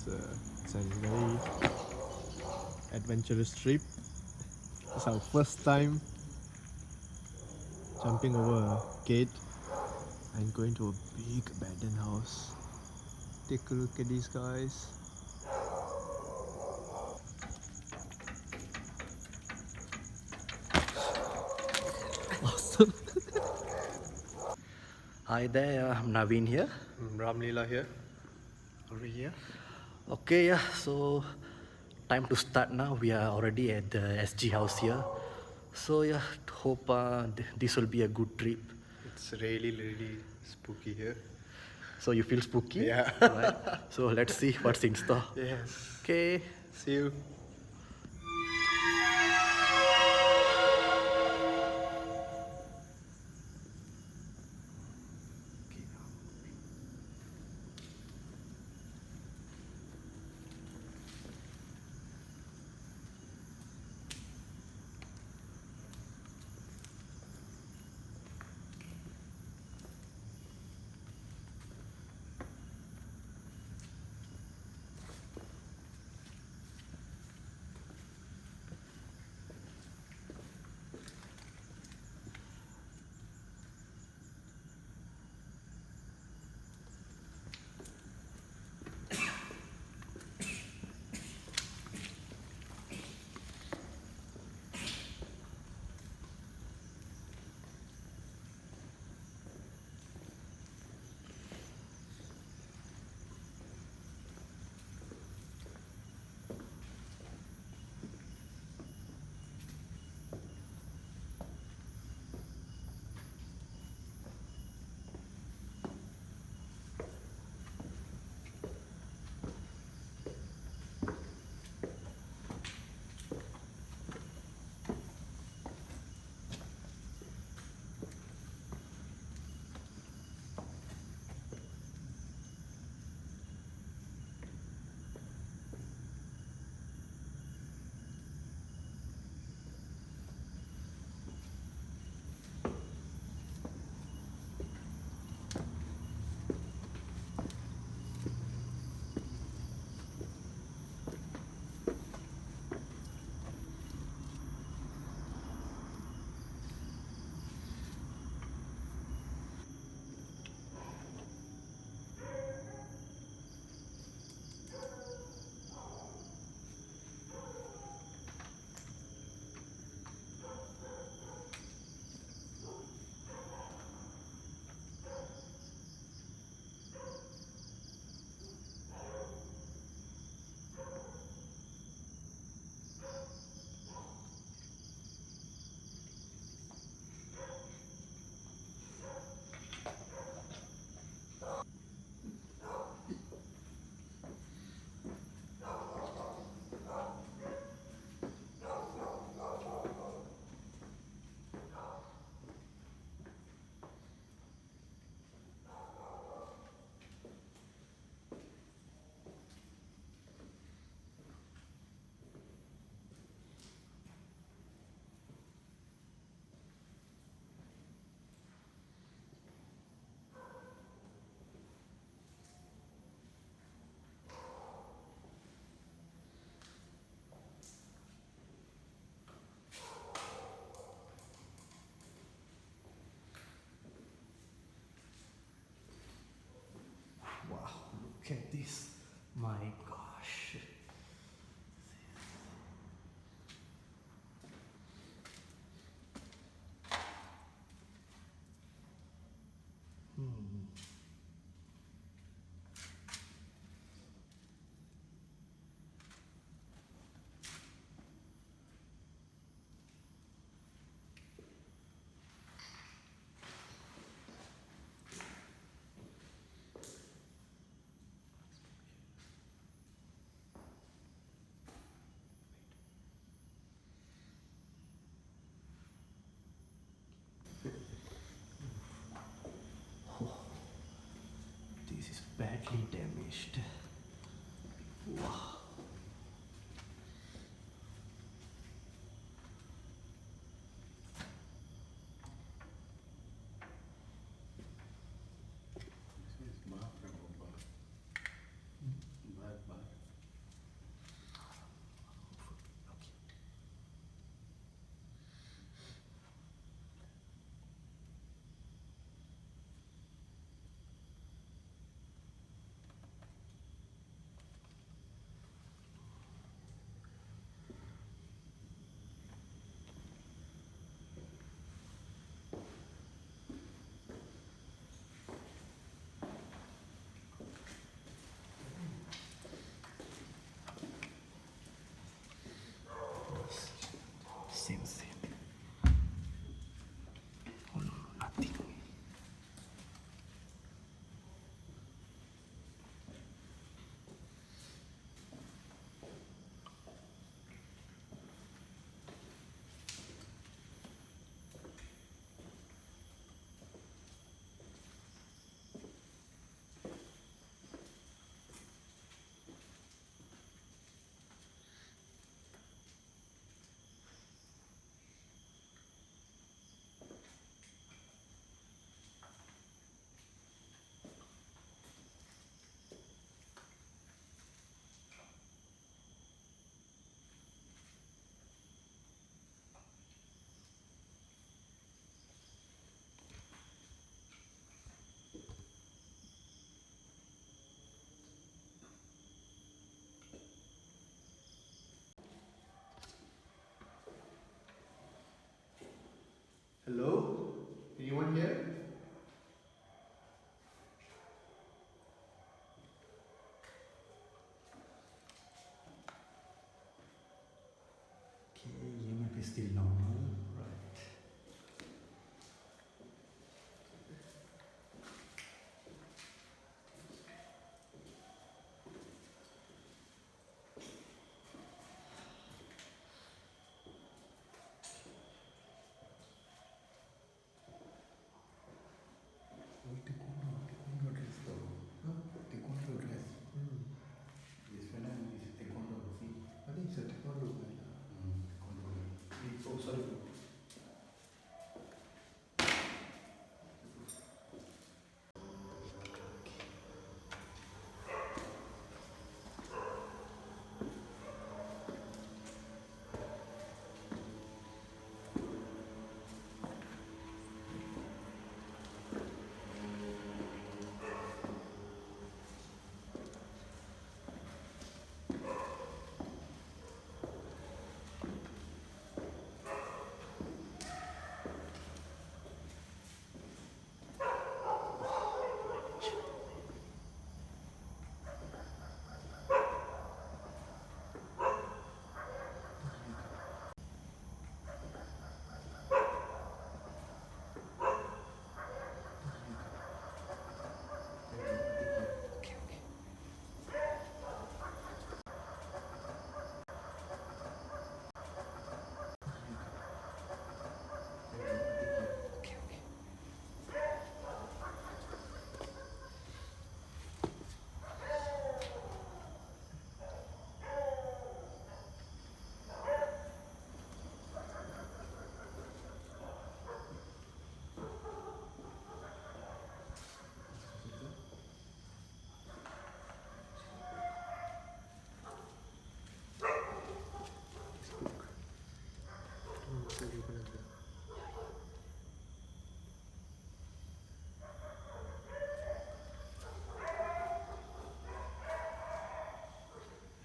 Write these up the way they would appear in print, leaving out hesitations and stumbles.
It's a very adventurous trip. It's our first time jumping over a gate and going to a big abandoned house. Take a look at these guys. Awesome. Hi there, I'm Naveen here. Ramlila here. Over here. Okay, yeah, so time to start now. We are already at the SG house here. So, yeah, hope this will be a good trip. It's really spooky here. So, you feel spooky? Yeah. Right? So, let's see what's in store. Yes. Okay. See you. Wow, look at this. My gosh. This is badly damaged. Wow. This is mark from above. Mark.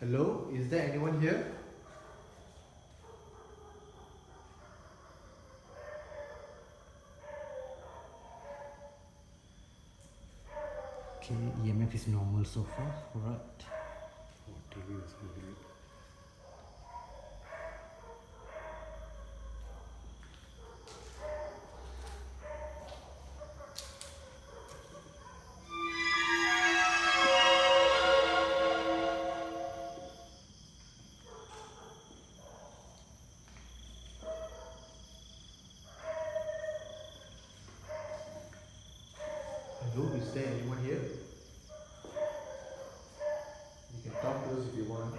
Hello, is there anyone here? Okay, EMF is normal so far, right? Oh, TV is moving. Hello, is there anyone here? You can talk to us if you want.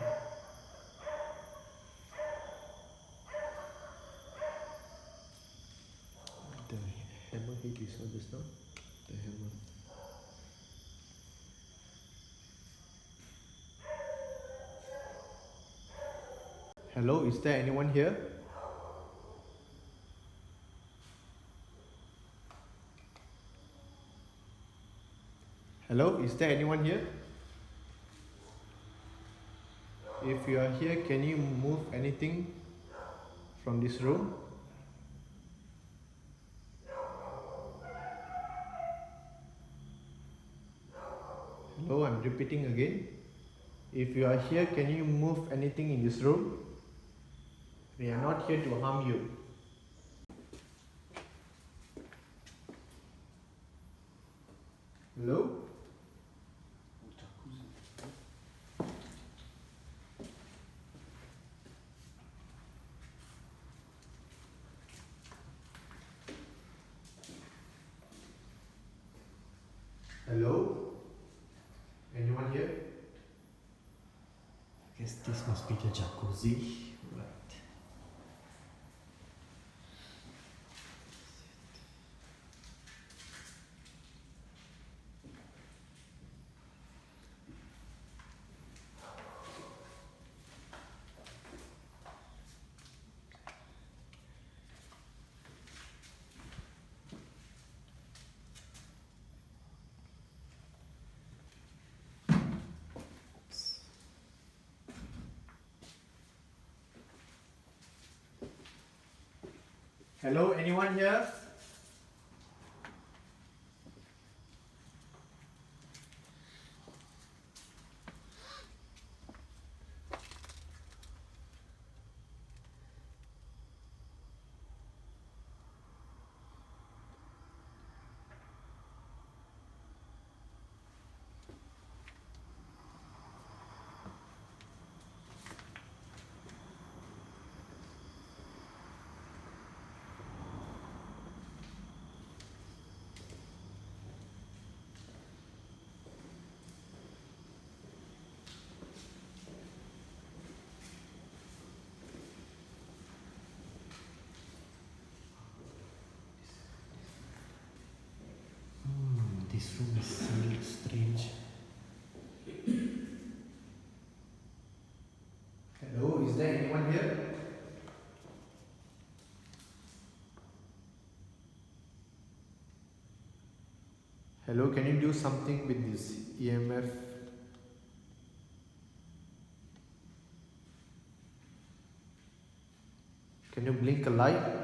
The hammer hit you saw just now? The hammer. Hello, is there anyone here? Hello, is there anyone here? If you are here, can you move anything from this room? Hello, I'm repeating again. If you are here, can you move anything in this room? We are not here to harm you. Hello? Hello? Anyone here? I guess this must be the jacuzzi, right? Hello, anyone here? This room is sealed, strange. Hello, is there anyone here? Hello, can you do something with this EMF? Can you blink a light?